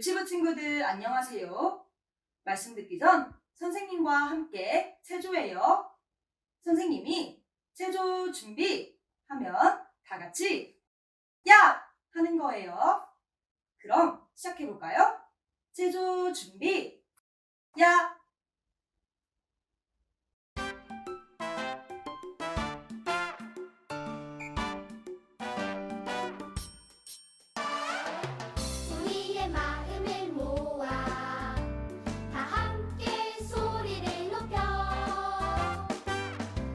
유치부 친구들 안녕하세요. 말씀 듣기 전 선생님과 함께 체조해요. 선생님이 체조 준비 하면 다 같이 야! 하는 거예요. 그럼 시작해 볼까요? 체조 준비 야! 우리의 마음을 모아 다 함께 소리를 높여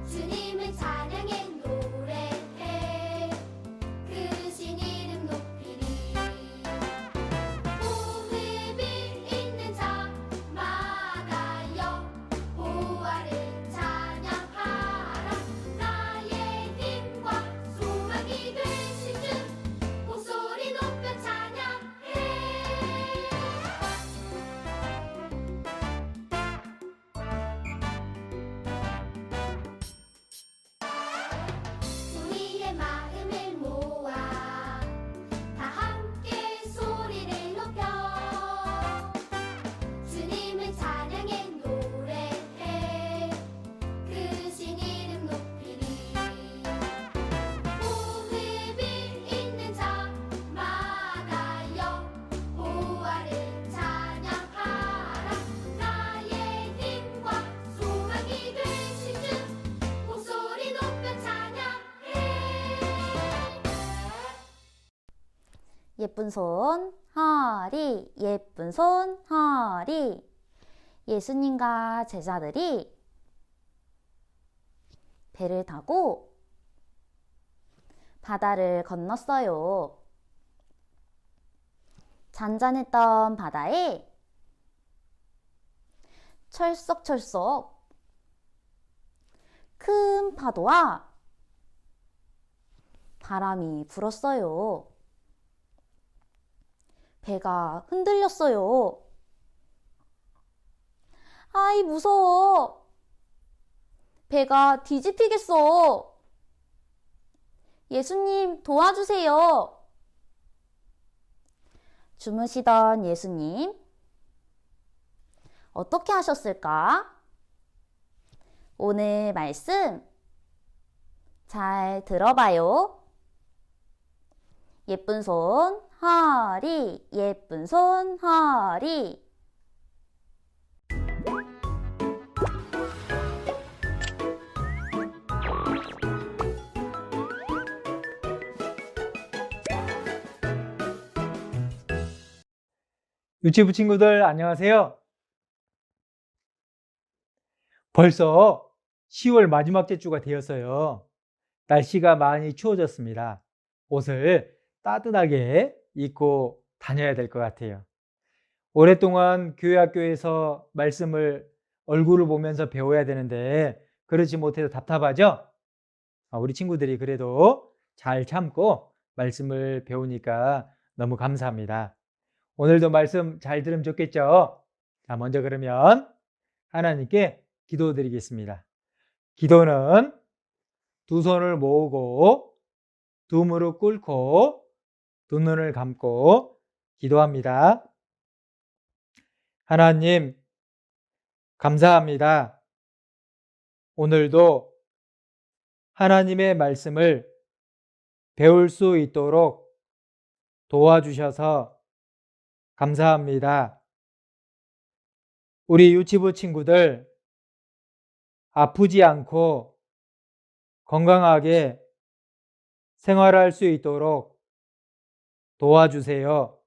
주님을 찬양해 노래해 그 신 이름 높이리. 호흡이 있는 자마다 여호와를 찬양하라. 나의 힘과 소망이 되신 주 목소리 높여 찬양해. 우리의 마음을 모아 다 함께 소리를 높여 주님을 찬양해 노래해 그 신 이름 높이리. 호흡이 있는 자마다 여호와를 찬양하라. 나의 힘과 소망이 되신 주 목소리 높여 찬양해. 예쁜 손 허리, 예쁜 손 허리. 예수님과 제자들이 배를 타고 바다를 건넜어요. 잔잔했던 바다에 철썩철썩 큰 파도와 바람이 불었어요. 배가 흔들렸어요. 아이, 무서워. 배가 뒤집히겠어. 예수님, 도와주세요. 주무시던 예수님, 어떻게 하셨을까? 오늘 말씀 잘 들어봐요. 예쁜 손 허리, 예쁜 손 허리. 유치부 친구들 안녕하세요. 벌써 10월 마지막 주가 되었어요. 날씨가 많이 추워졌습니다. 옷을 따뜻하게 입고 다녀야 될 것 같아요. 오랫동안 교회 학교에서 말씀을 얼굴을 보면서 배워야 되는데 그러지 못해서 답답하죠? 우리 친구들이 그래도 잘 참고 말씀을 배우니까 너무 감사합니다. 오늘도 말씀 잘 들으면 좋겠죠? 자, 먼저 그러면 하나님께 기도드리겠습니다. 기도는 두 손을 모으고 두 무릎 꿇고 두 눈을 감고 기도합니다. 하나님, 감사합니다. 오늘도 하나님의 말씀을 배울 수 있도록 도와주셔서 감사합니다. 우리 유치부 친구들 아프지 않고 건강하게 생활할 수 있도록 도와주세요.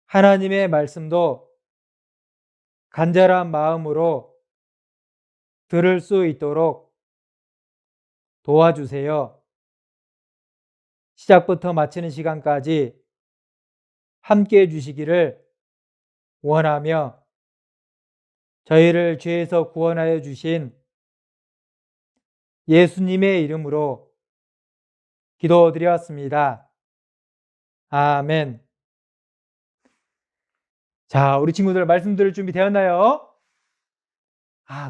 하나님의 말씀도 간절한 마음으로 들을 수 있도록 도와주세요. 시작부터 마치는 시간까지 함께 해주시기를 원하며 저희를 죄에서 구원하여 주신 예수님의 이름으로 기도드렸습니다. 아멘. 자, 우리 친구들 말씀 들을 준비 되었나요?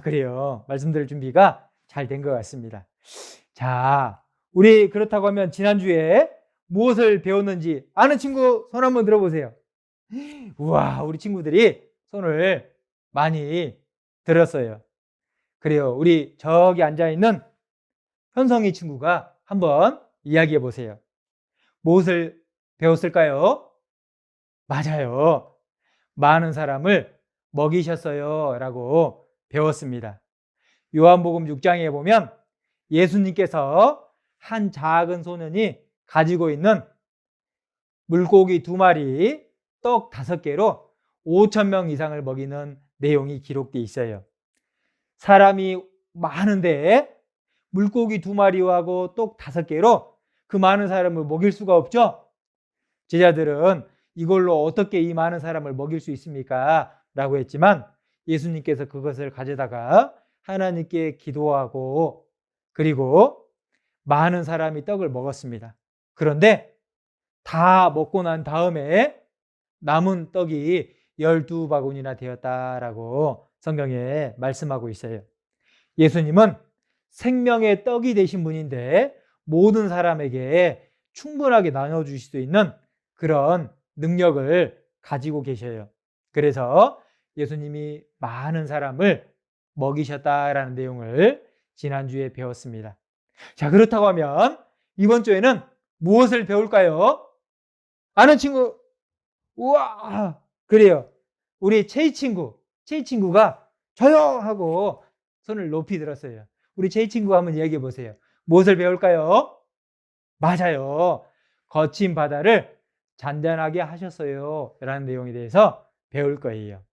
그래요. 말씀 들을 준비가 잘 된 것 같습니다. 자, 우리 그렇다고 하면 지난주에 무엇을 배웠는지 아는 친구 손 한번 들어보세요. 우와, 우리 친구들이 손을 많이 들었어요. 그래요. 우리 저기 앉아있는 현성이 친구가 한번 이야기해 보세요. 무엇을 배웠을까요? 맞아요. 많은 사람을 먹이셨어요 라고 배웠습니다. 요한복음 6장에 보면 예수님께서 한 작은 소년이 가지고 있는 물고기 2마리, 떡 5개로 5,000명 이상을 먹이는 내용이 기록되어 있어요. 사람이 많은데 물고기 2마리하고 떡 5개로 그 많은 사람을 먹일 수가 없죠. 제자들은 이걸로 어떻게 이 많은 사람을 먹일 수 있습니까? 라고 했지만 예수님께서 그것을 가져다가 하나님께 기도하고 그리고 많은 사람이 떡을 먹었습니다. 그런데 다 먹고 난 다음에 남은 떡이 12바구니나 되었다라고 성경에 말씀하고 있어요. 예수님은 생명의 떡이 되신 분인데 모든 사람에게 충분하게 나눠주실 수 있는 그런 능력을 가지고 계셔요. 그래서 예수님이 많은 사람을 먹이셨다라는 내용을 지난주에 배웠습니다. 자, 그렇다고 하면 이번 주에는 무엇을 배울까요? 아는 친구, 우와, 그래요. 우리 채희 친구가 저요! 하고 손을 높이 들었어요. 우리 채희 친구가 한번 이야기해 보세요. 무엇을 배울까요? 맞아요. 거친 바다를 잔잔하게 하셨어요. 라는 내용에 대해서 배울 거예요.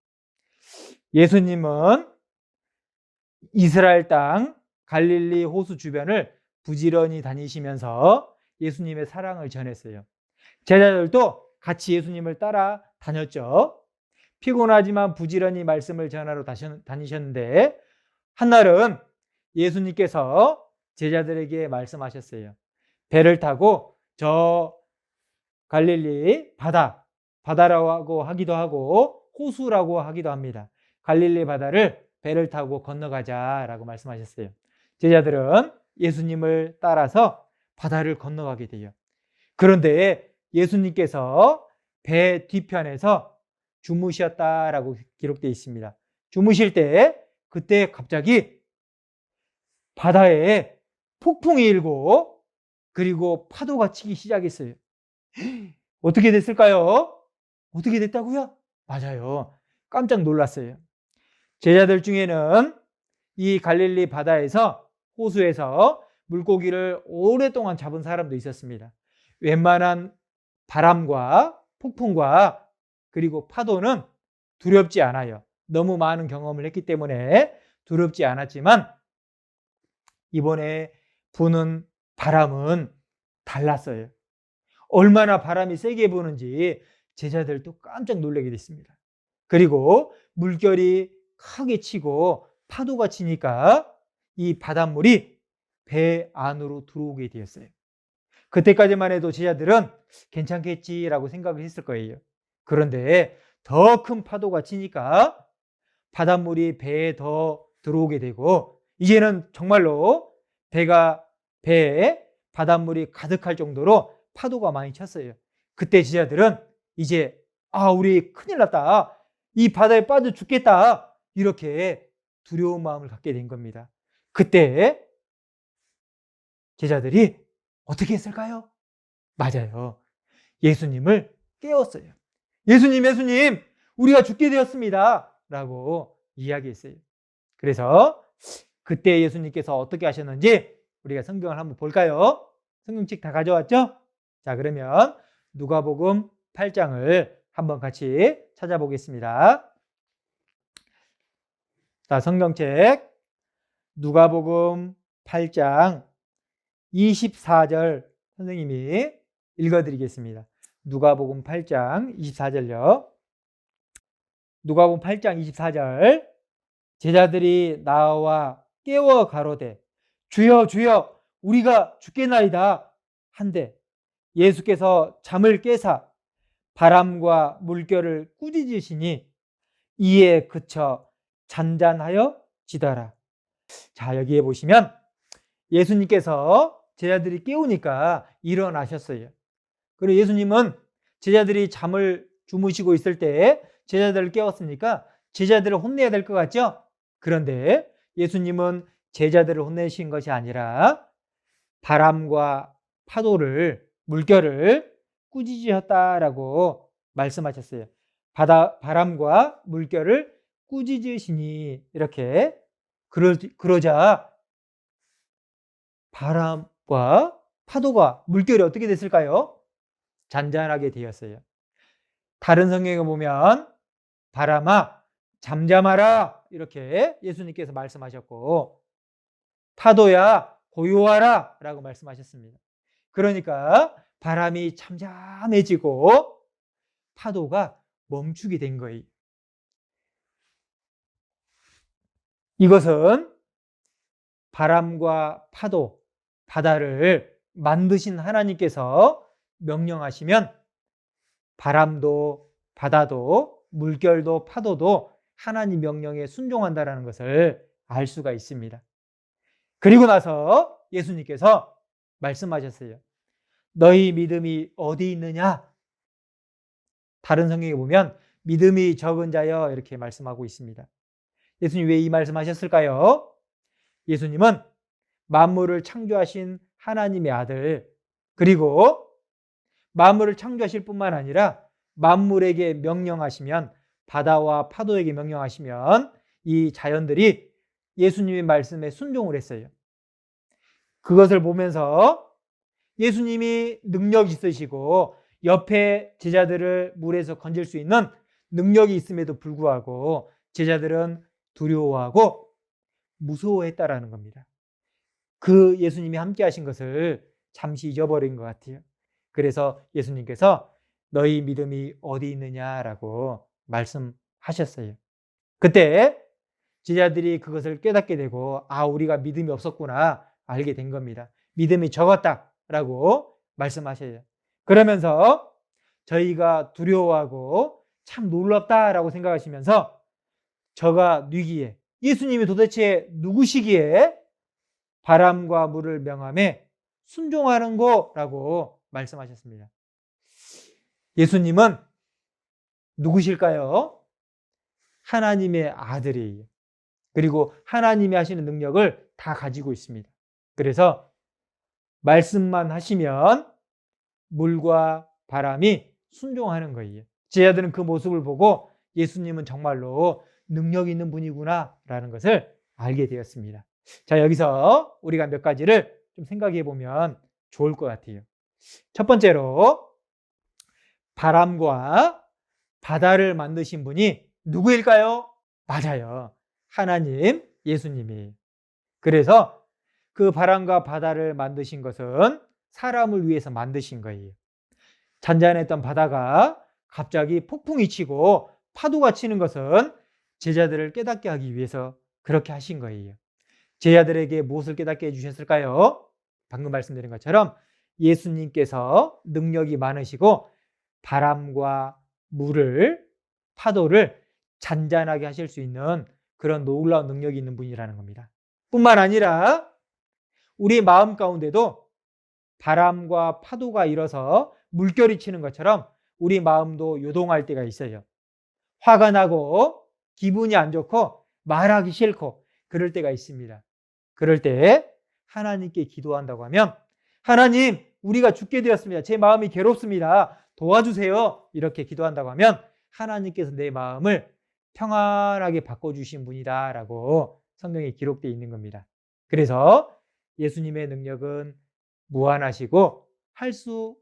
예수님은 이스라엘 땅 갈릴리 호수 주변을 부지런히 다니시면서 예수님의 사랑을 전했어요. 제자들도 같이 예수님을 따라 다녔죠. 피곤하지만 부지런히 말씀을 전하러 다니셨는데 한날은 예수님께서 제자들에게 말씀하셨어요. 배를 타고 저 갈릴리 바다라고 하기도 하고 호수라고 하기도 합니다. 갈릴리 바다를 배를 타고 건너가자라고 말씀하셨어요. 제자들은 예수님을 따라서 바다를 건너가게 돼요. 그런데 예수님께서 배 뒤편에서 주무셨다라고 기록되어 있습니다. 주무실 때 그때 갑자기 바다에 폭풍이 일고 그리고 파도가 치기 시작했어요. 어떻게 됐을까요? 어떻게 됐다고요? 맞아요. 깜짝 놀랐어요. 제자들 중에는 이 갈릴리 바다에서 호수에서 물고기를 오랫동안 잡은 사람도 있었습니다. 웬만한 바람과 폭풍과 그리고 파도는 두렵지 않아요. 너무 많은 경험을 했기 때문에 두렵지 않았지만 이번에 부는 바람은 달랐어요. 얼마나 바람이 세게 부는지 제자들도 깜짝 놀라게 됐습니다. 그리고 물결이 크게 치고 파도가 치니까 이 바닷물이 배 안으로 들어오게 되었어요. 그때까지만 해도 제자들은 괜찮겠지라고 생각을 했을 거예요. 그런데 더 큰 파도가 치니까 바닷물이 배에 더 들어오게 되고 이제는 정말로 배에 바닷물이 가득할 정도로 파도가 많이 쳤어요. 그때 제자들은 이제 우리 큰일 났다. 이 바다에 빠져 죽겠다. 이렇게 두려운 마음을 갖게 된 겁니다. 그때 제자들이 어떻게 했을까요? 맞아요. 예수님을 깨웠어요. 예수님, 우리가 죽게 되었습니다. 라고 이야기했어요. 그래서 그때 예수님께서 어떻게 하셨는지 우리가 성경을 한번 볼까요? 성경책 다 가져왔죠? 자, 그러면 누가복음 8장을 한번 같이 찾아보겠습니다. 자, 성경책 누가복음 8장 24절 선생님이 읽어드리겠습니다. 누가복음 8장 24절요. 누가복음 8장 24절 제자들이 나와 깨워 가로되 주여 주여 우리가 죽겠나이다 한데 예수께서 잠을 깨사 바람과 물결을 꾸짖으시니 이에 그쳐 잔잔하여 지더라. 자, 여기에 보시면 예수님께서 제자들이 깨우니까 일어나셨어요. 그리고 예수님은 제자들이 잠을 주무시고 있을 때 제자들을 깨웠으니까 제자들을 혼내야 될 것 같죠? 그런데 예수님은 제자들을 혼내신 것이 아니라 바람과 파도를, 물결을 꾸짖으셨다라고 말씀하셨어요. 바람과 물결을 꾸짖으시니 이렇게 그러자 바람과 파도가 물결이 어떻게 됐을까요? 잔잔하게 되었어요. 다른 성경에 보면 바람아 잠잠하라 이렇게 예수님께서 말씀하셨고 파도야 고요하라 라고 말씀하셨습니다. 그러니까 바람이 잠잠해지고 파도가 멈추게 된 거예요. 이것은 바람과 파도, 바다를 만드신 하나님께서 명령하시면 바람도 바다도 물결도 파도도 하나님 명령에 순종한다는 것을 알 수가 있습니다. 그리고 나서 예수님께서 말씀하셨어요. 너희 믿음이 어디 있느냐? 다른 성경에 보면 믿음이 적은 자여 이렇게 말씀하고 있습니다. 예수님 왜 이 말씀하셨을까요? 예수님은 만물을 창조하신 하나님의 아들, 그리고 만물을 창조하실 뿐만 아니라 만물에게 명령하시면, 바다와 파도에게 명령하시면 이 자연들이 예수님의 말씀에 순종을 했어요. 그것을 보면서 예수님이 능력이 있으시고 옆에 제자들을 물에서 건질 수 있는 능력이 있음에도 불구하고 제자들은 두려워하고 무서워했다라는 겁니다. 그 예수님이 함께 하신 것을 잠시 잊어버린 것 같아요. 그래서 예수님께서 너희 믿음이 어디 있느냐라고 말씀하셨어요. 그때 제자들이 그것을 깨닫게 되고 우리가 믿음이 없었구나 알게 된 겁니다. 믿음이 적었다라고 말씀하셔요. 그러면서 저희가 두려워하고 참 놀랍다라고 생각하시면서 저가 뉘기에 예수님이 도대체 누구시기에 바람과 물을 명함에 순종하는 거라고 말씀하셨습니다. 예수님은 누구실까요? 하나님의 아들이에요. 그리고 하나님이 하시는 능력을 다 가지고 있습니다. 그래서 말씀만 하시면 물과 바람이 순종하는 거예요. 제자들은 그 모습을 보고 예수님은 정말로 능력 있는 분이구나 라는 것을 알게 되었습니다. 자, 여기서 우리가 몇 가지를 좀 생각해 보면 좋을 것 같아요. 첫 번째로 바람과 바다를 만드신 분이 누구일까요? 맞아요. 하나님, 예수님이. 그래서 그 바람과 바다를 만드신 것은 사람을 위해서 만드신 거예요. 잔잔했던 바다가 갑자기 폭풍이 치고 파도가 치는 것은 제자들을 깨닫게 하기 위해서 그렇게 하신 거예요. 제자들에게 무엇을 깨닫게 해주셨을까요? 방금 말씀드린 것처럼 예수님께서 능력이 많으시고 바람과 물을, 파도를 잔잔하게 하실 수 있는 그런 놀라운 능력이 있는 분이라는 겁니다. 뿐만 아니라 우리 마음 가운데도 바람과 파도가 일어서 물결이 치는 것처럼 우리 마음도 요동할 때가 있어요. 화가 나고 기분이 안 좋고 말하기 싫고 그럴 때가 있습니다. 그럴 때 하나님께 기도한다고 하면 하나님, 우리가 죽게 되었습니다. 제 마음이 괴롭습니다. 도와주세요. 이렇게 기도한다고 하면 하나님께서 내 마음을 평안하게 바꿔주신 분이다 라고 성경에 기록되어 있는 겁니다. 그래서 예수님의 능력은 무한하시고 할 수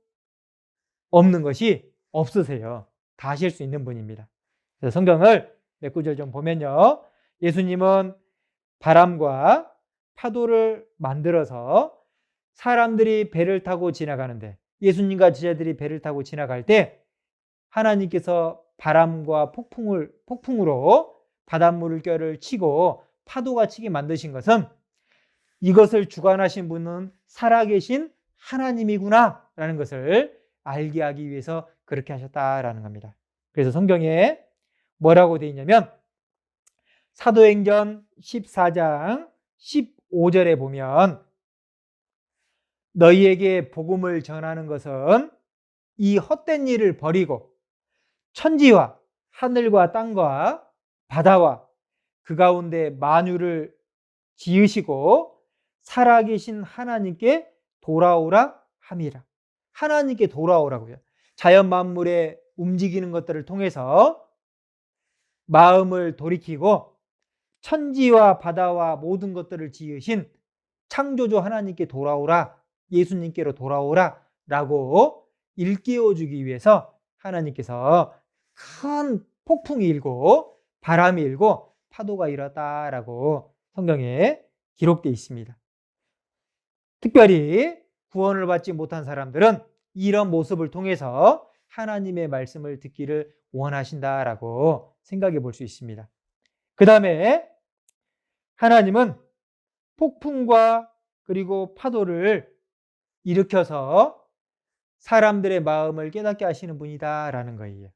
없는 것이 없으세요. 다 하실 수 있는 분입니다. 그래서 성경을 몇 구절 좀 보면요. 예수님은 바람과 파도를 만들어서 사람들이 배를 타고 지나가는데, 예수님과 제자들이 배를 타고 지나갈 때 하나님께서 바람과 폭풍으로 바닷물결을 치고 파도가 치게 만드신 것은 이것을 주관하신 분은 살아계신 하나님이구나 라는 것을 알게 하기 위해서 그렇게 하셨다라는 겁니다. 그래서 성경에 뭐라고 되어 있냐면 사도행전 14장 15절에 보면 너희에게 복음을 전하는 것은 이 헛된 일을 버리고 천지와 하늘과 땅과 바다와 그 가운데 만유를 지으시고 살아계신 하나님께 돌아오라 함이라. 하나님께 돌아오라고요. 자연 만물의 움직이는 것들을 통해서 마음을 돌이키고 천지와 바다와 모든 것들을 지으신 창조주 하나님께 돌아오라, 예수님께로 돌아오라 라고 일깨워주기 위해서 하나님께서 큰 폭풍이 일고 바람이 일고 파도가 일었다라고 성경에 기록되어 있습니다. 특별히 구원을 받지 못한 사람들은 이런 모습을 통해서 하나님의 말씀을 듣기를 원하신다라고 생각해 볼 수 있습니다. 그 다음에 하나님은 폭풍과 그리고 파도를 일으켜서 사람들의 마음을 깨닫게 하시는 분이다라는 거예요.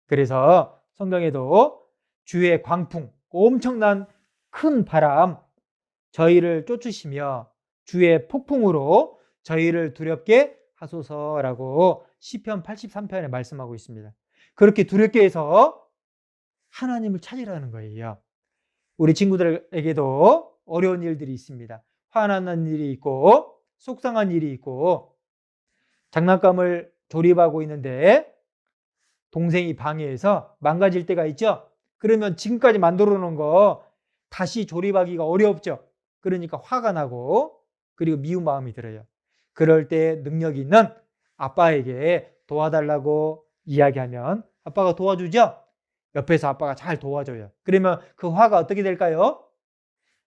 그래서 성경에도 주의 광풍, 엄청난 큰 바람, 저희를 쫓으시며 주의 폭풍으로 저희를 두렵게 하소서라고 시편 83편에 말씀하고 있습니다. 그렇게 두렵게 해서 하나님을 찾으라는 거예요. 우리 친구들에게도 어려운 일들이 있습니다. 화나는 일이 있고 속상한 일이 있고 장난감을 조립하고 있는데 동생이 방해해서 망가질 때가 있죠. 그러면 지금까지 만들어 놓은 거 다시 조립하기가 어렵죠. 그러니까 화가 나고 그리고 미운 마음이 들어요. 그럴 때 능력 있는 아빠에게 도와달라고 이야기하면 아빠가 도와주죠. 옆에서 아빠가 잘 도와줘요. 그러면 그 화가 어떻게 될까요?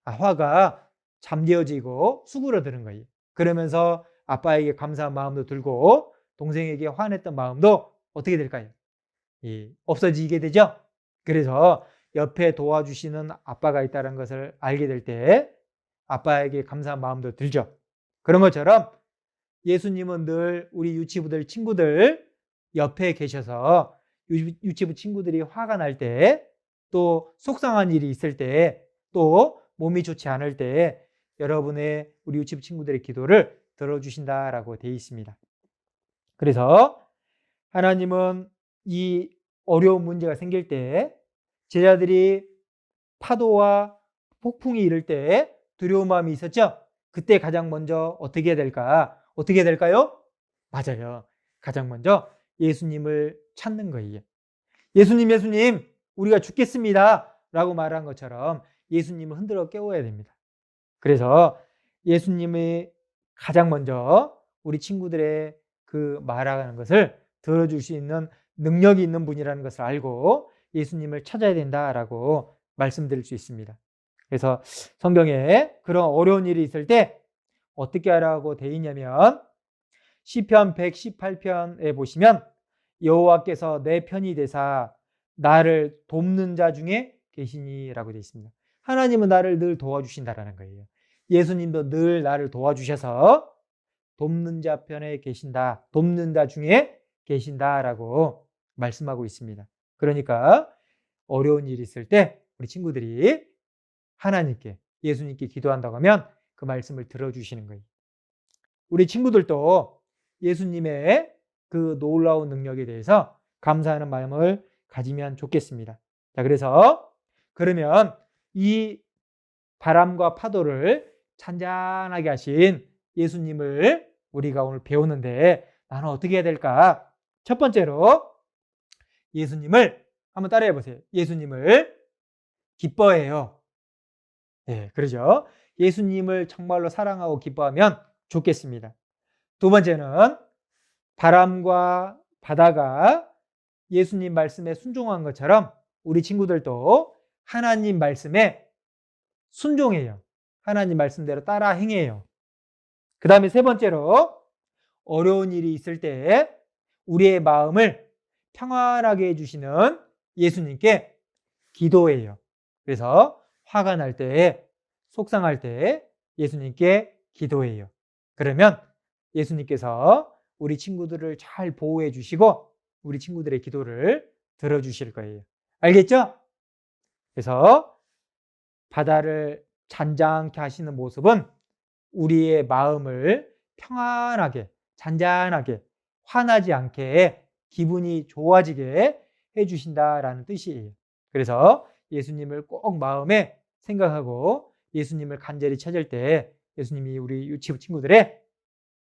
화가 잠재워지고 수그러드는 거예요. 그러면서 아빠에게 감사한 마음도 들고 동생에게 화냈던 마음도 어떻게 될까요? 없어지게 되죠. 그래서 옆에 도와주시는 아빠가 있다는 것을 알게 될 때 아빠에게 감사한 마음도 들죠. 그런 것처럼 예수님은 늘 우리 유치부들 친구들 옆에 계셔서 유치부 친구들이 화가 날 때, 또 속상한 일이 있을 때, 또 몸이 좋지 않을 때 여러분의 우리 유치부 친구들의 기도를 들어주신다라고 되어 있습니다. 그래서 하나님은 이 어려운 문제가 생길 때 제자들이 파도와 폭풍이 이를 때 두려운 마음이 있었죠? 그때 가장 먼저 어떻게 해야 될까? 어떻게 해야 될까요? 맞아요. 가장 먼저 예수님을 찾는 거예요. 예수님, 우리가 죽겠습니다 라고 말한 것처럼 예수님을 흔들어 깨워야 됩니다. 그래서 예수님이 가장 먼저 우리 친구들의 그 말하는 것을 들어줄 수 있는 능력이 있는 분이라는 것을 알고 예수님을 찾아야 된다라고 말씀드릴 수 있습니다. 그래서 성경에 그런 어려운 일이 있을 때 어떻게 하라고 되어 있냐면 시편 118편에 보시면 여호와께서 내 편이 되사 나를 돕는 자 중에 계시니라고 되어 있습니다. 하나님은 나를 늘 도와주신다라는 거예요. 예수님도 늘 나를 도와주셔서 돕는 자 편에 계신다, 돕는 자 중에 계신다라고 말씀하고 있습니다. 그러니까 어려운 일이 있을 때 우리 친구들이 하나님께, 예수님께 기도한다고 하면 그 말씀을 들어주시는 거예요. 우리 친구들도 예수님의 그 놀라운 능력에 대해서 감사하는 마음을 가지면 좋겠습니다. 자, 그래서 그러면 이 바람과 파도를 잔잔하게 하신 예수님을 우리가 오늘 배우는데 나는 어떻게 해야 될까? 첫 번째로 예수님을 한번 따라해 보세요. 예수님을 기뻐해요. 네, 그러죠. 예수님을 정말로 사랑하고 기뻐하면 좋겠습니다. 두 번째는 바람과 바다가 예수님 말씀에 순종한 것처럼 우리 친구들도 하나님 말씀에 순종해요. 하나님 말씀대로 따라 행해요. 그 다음에 세 번째로 어려운 일이 있을 때 우리의 마음을 평안하게 해주시는 예수님께 기도해요. 그래서 화가 날 때, 속상할 때 예수님께 기도해요. 그러면 예수님께서 우리 친구들을 잘 보호해 주시고 우리 친구들의 기도를 들어주실 거예요. 알겠죠? 그래서 바다를 잔잔케 하시는 모습은 우리의 마음을 평안하게, 잔잔하게, 화나지 않게, 기분이 좋아지게 해주신다라는 뜻이에요. 그래서 예수님을 꼭 마음에 생각하고 예수님을 간절히 찾을 때 예수님이 우리 유치부 친구들의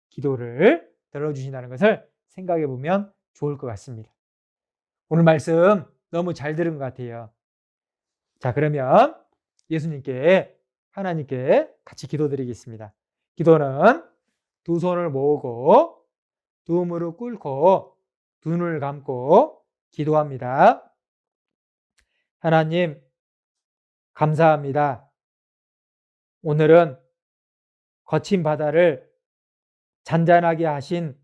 기도를 들어주신다는 것을 생각해 보면 좋을 것 같습니다. 오늘 말씀 너무 잘 들은 것 같아요. 자, 그러면 예수님께, 하나님께 같이 기도드리겠습니다. 기도는 두 손을 모으고 두 무릎 꿇고 두 눈을 감고 기도합니다. 하나님, 감사합니다. 오늘은 거친 바다를 잔잔하게 하신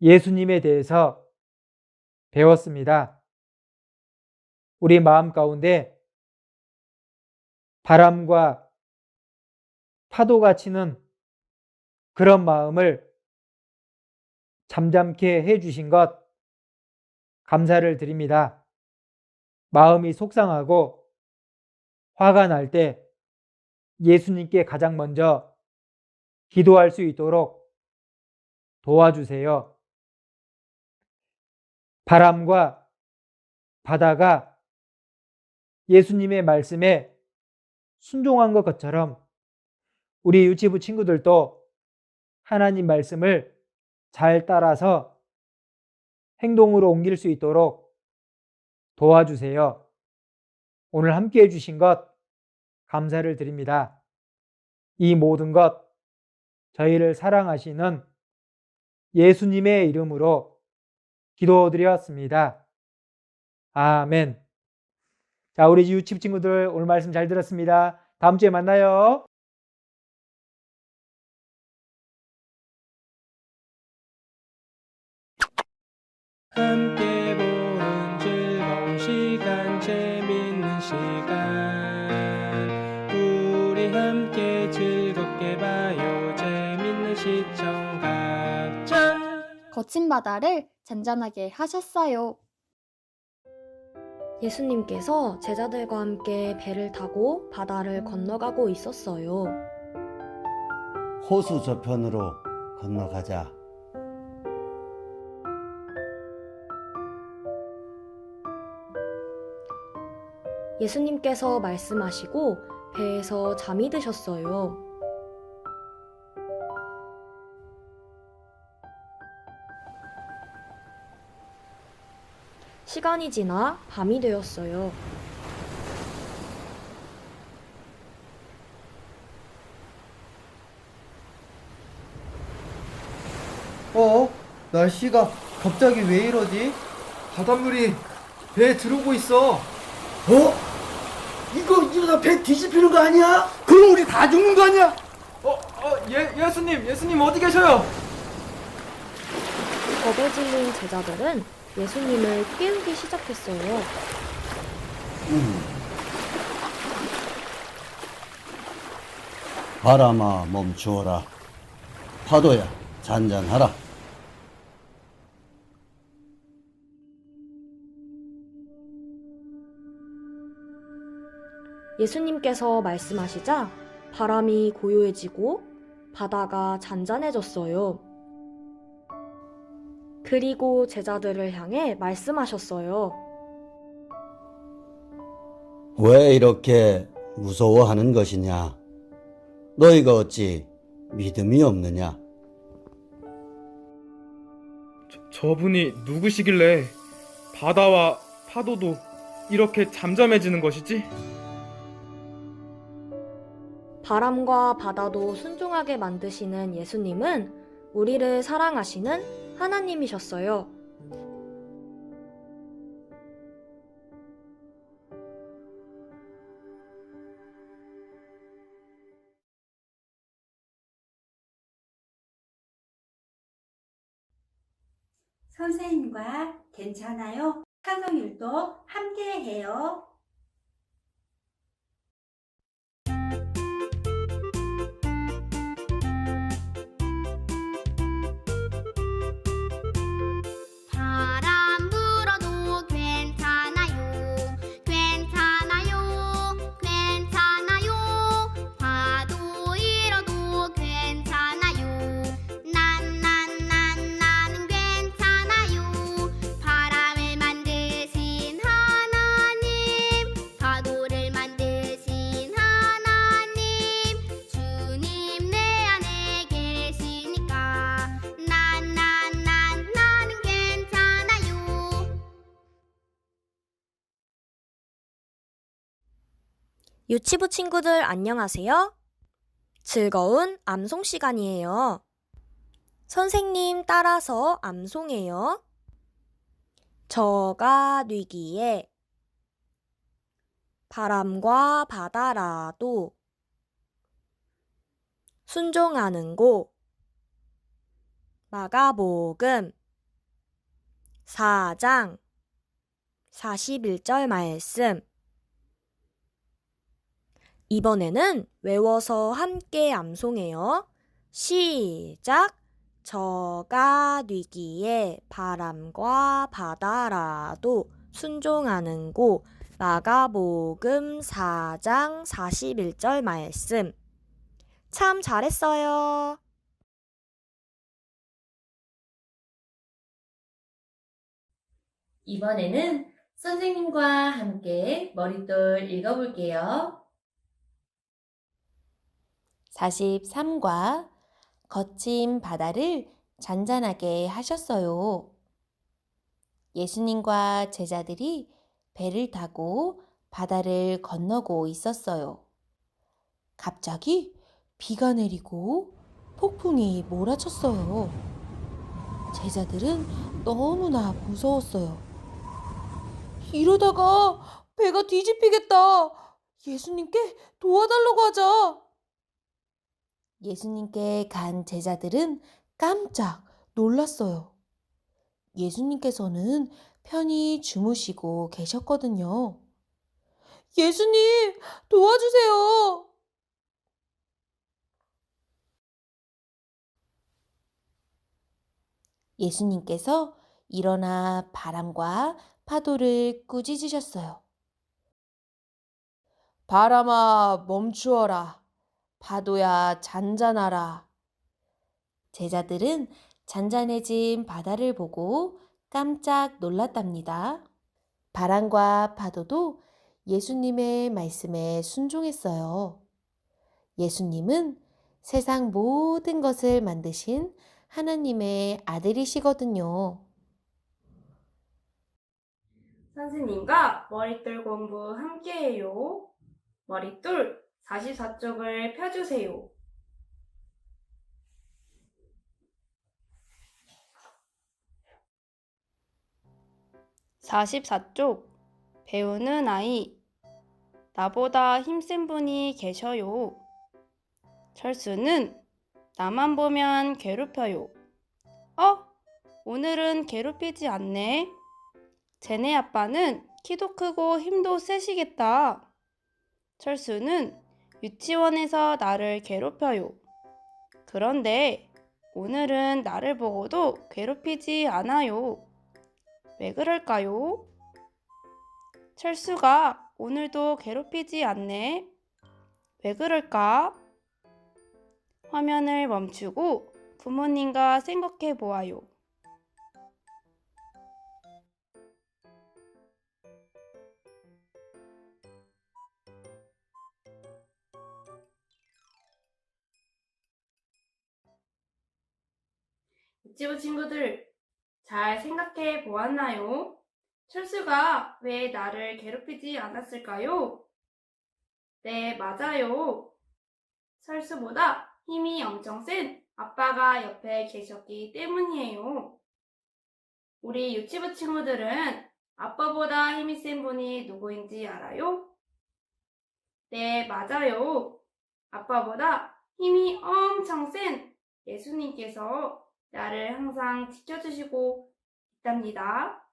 예수님에 대해서 배웠습니다. 우리 마음 가운데 바람과 파도가 치는 그런 마음을 잠잠케 해주신 것 감사를 드립니다. 마음이 속상하고 화가 날 때 예수님께 가장 먼저 기도할 수 있도록 도와주세요. 바람과 바다가 예수님의 말씀에 순종한 것처럼 우리 유치부 친구들도 하나님 말씀을 잘 따라서 행동으로 옮길 수 있도록 도와주세요. 오늘 함께 해주신 것 감사를 드립니다. 이 모든 것 저희를 사랑하시는 예수님의 이름으로 기도드렸습니다. 아멘. 자, 우리 유치부 친구들 오늘 말씀 잘 들었습니다. 다음 주에 만나요. 함께 보는 즐거운 시간, 재밌는 시간. 우리 함께 즐겁게 봐요. 재밌는 시청 각장. 거친 바다를 잔잔하게 하셨어요. 예수님께서 제자들과 함께 배를 타고 바다를 건너가고 있었어요. 호수 저편으로 건너가자. 예수님께서 말씀하시고 배에서 잠이 드셨어요. 시간이 지나 밤이 되었어요. 날씨가 갑자기 왜 이러지? 바닷물이 배에 들어오고 있어. 이거 이러다 배 뒤집히는 거 아니야? 그럼 우리 다 죽는 거 아니야? 예수님 어디 계셔요? 겁에 질린 제자들은 예수님을 깨우기 시작했어요. 바람아 멈추어라. 파도야 잔잔하라. 예수님께서 말씀하시자 바람이 고요해지고 바다가 잔잔해졌어요. 그리고 제자들을 향해 말씀하셨어요. 왜 이렇게 무서워하는 것이냐? 너희가 어찌 믿음이 없느냐? 저분이 누구시길래 바다와 파도도 이렇게 잠잠해지는 것이지? 바람과 바다도 순종하게 만드시는 예수님은 우리를 사랑하시는 하나님이셨어요. 선생님과 괜찮아요? 찬송일도 함께 해요. 바람 불어도 괜찮아요. 괜찮아요. 괜찮아요. 파도 일어도 괜찮아요. 나는 괜찮아요. 바람을 유치부 친구들 안녕하세요. 즐거운 암송 시간이에요. 선생님 따라서 암송해요. 저가 뉘기에 바람과 바다라도 순종하는 고 마가복음 4장 41절 말씀. 이번에는 외워서 함께 암송해요. 시작! 저가 뉘기에 바람과 바다라도 순종하는 고 마가복음 4장 41절 말씀. 참 잘했어요. 이번에는 선생님과 함께 머릿돌 읽어볼게요. 43과 거친 바다를 잔잔하게 하셨어요. 예수님과 제자들이 배를 타고 바다를 건너고 있었어요. 갑자기 비가 내리고 폭풍이 몰아쳤어요. 제자들은 너무나 무서웠어요. 이러다가 배가 뒤집히겠다. 예수님께 도와달라고 하자. 예수님께 간 제자들은 깜짝 놀랐어요. 예수님께서는 편히 주무시고 계셨거든요. 예수님, 도와주세요. 예수님께서 일어나 바람과 파도를 꾸짖으셨어요. 바람아, 멈추어라. 파도야, 잔잔하라. 제자들은 잔잔해진 바다를 보고 깜짝 놀랐답니다. 바람과 파도도 예수님의 말씀에 순종했어요. 예수님은 세상 모든 것을 만드신 하나님의 아들이시거든요. 선생님과 머릿돌 공부 함께해요. 머릿돌 44쪽을 펴주세요. (44쪽) 배우는 아이. 나보다 힘센 분이 계셔요. 철수는 나만 보면 괴롭혀요. 오늘은 괴롭히지 않네. 쟤네 아빠는 키도 크고 힘도 세시겠다. 철수는 유치원에서 나를 괴롭혀요. 그런데 오늘은 나를 보고도 괴롭히지 않아요. 왜 그럴까요? 철수가 오늘도 괴롭히지 않네. 왜 그럴까? 화면을 멈추고 부모님과 생각해 보아요. 유치부 친구들, 잘 생각해 보았나요? 철수가 왜 나를 괴롭히지 않았을까요? 네, 맞아요. 철수보다 힘이 엄청 센 아빠가 옆에 계셨기 때문이에요. 우리 유치부 친구들은 아빠보다 힘이 센 분이 누구인지 알아요? 네, 맞아요. 아빠보다 힘이 엄청 센 예수님께서 나를 항상 지켜주시고 있답니다.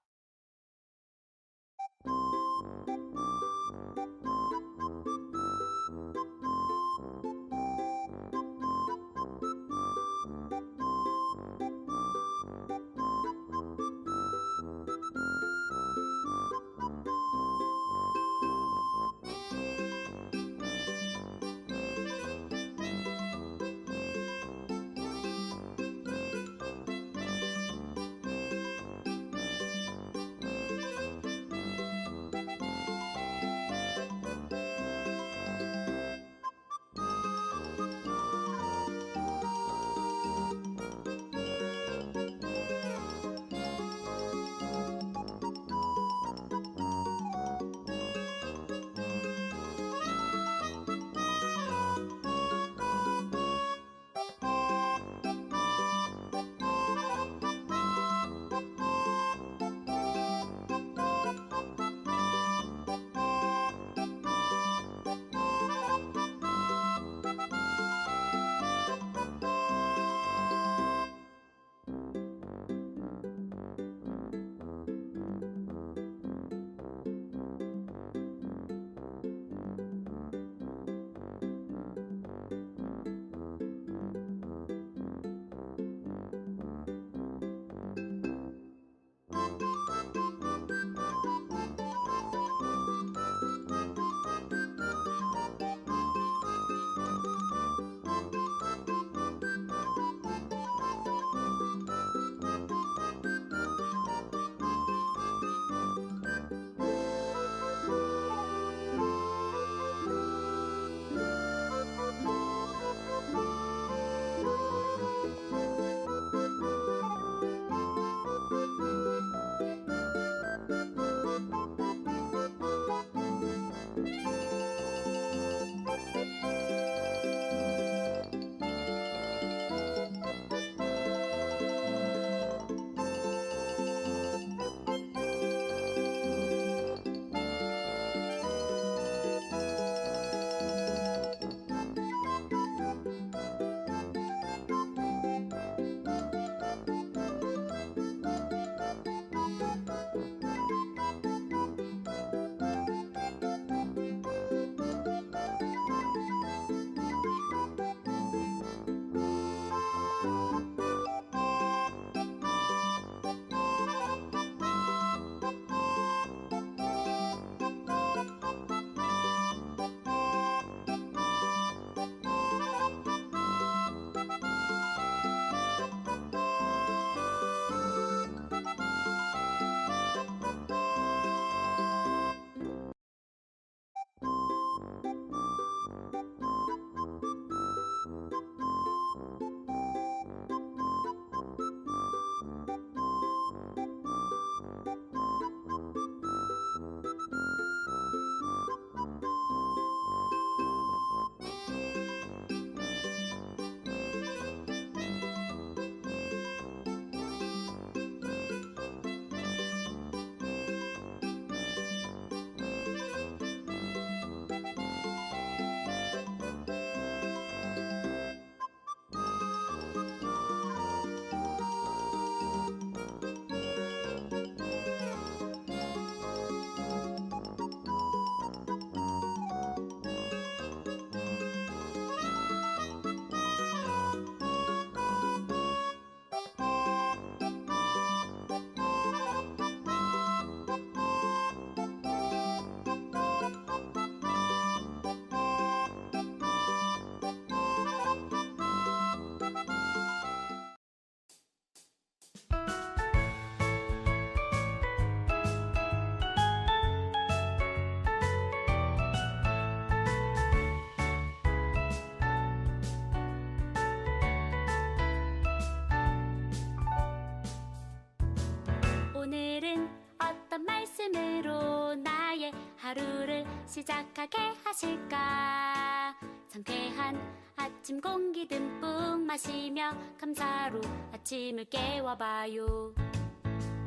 오늘은 어떤 말씀으로 나의 하루를 시작하게 하실까? 상쾌한 아침 공기 듬뿍 마시며 감사로 아침을 깨워봐요.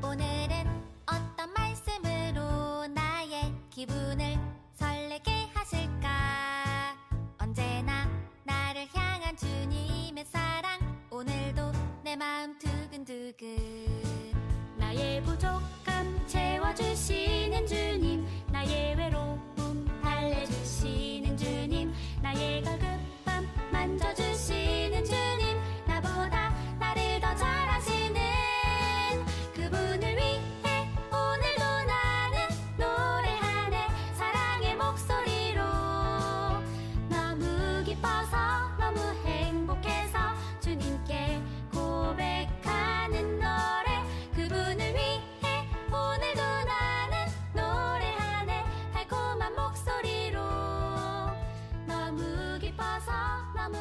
오늘은 어떤 말씀으로 나의 기분을 설레게 하실까? 언제나 나를 향한 주님의 사랑, 오늘도 내 마음 두근두근. 나의 부족함 채워주시는 주님, 나의 외로움 달래주시는 주님, 나의 갈급함 만져주시는 주님, 나보다 나를 더 잘하시는 그분을 위해 오늘도 나는 노래하네. 사랑의 목소리로 너무 기뻐서 너무 행복해서 주님께 고백하는 노래. 그분을 위해 오늘도 나는 노래하네. 달콤한 목소리로 너무 기뻐서 너무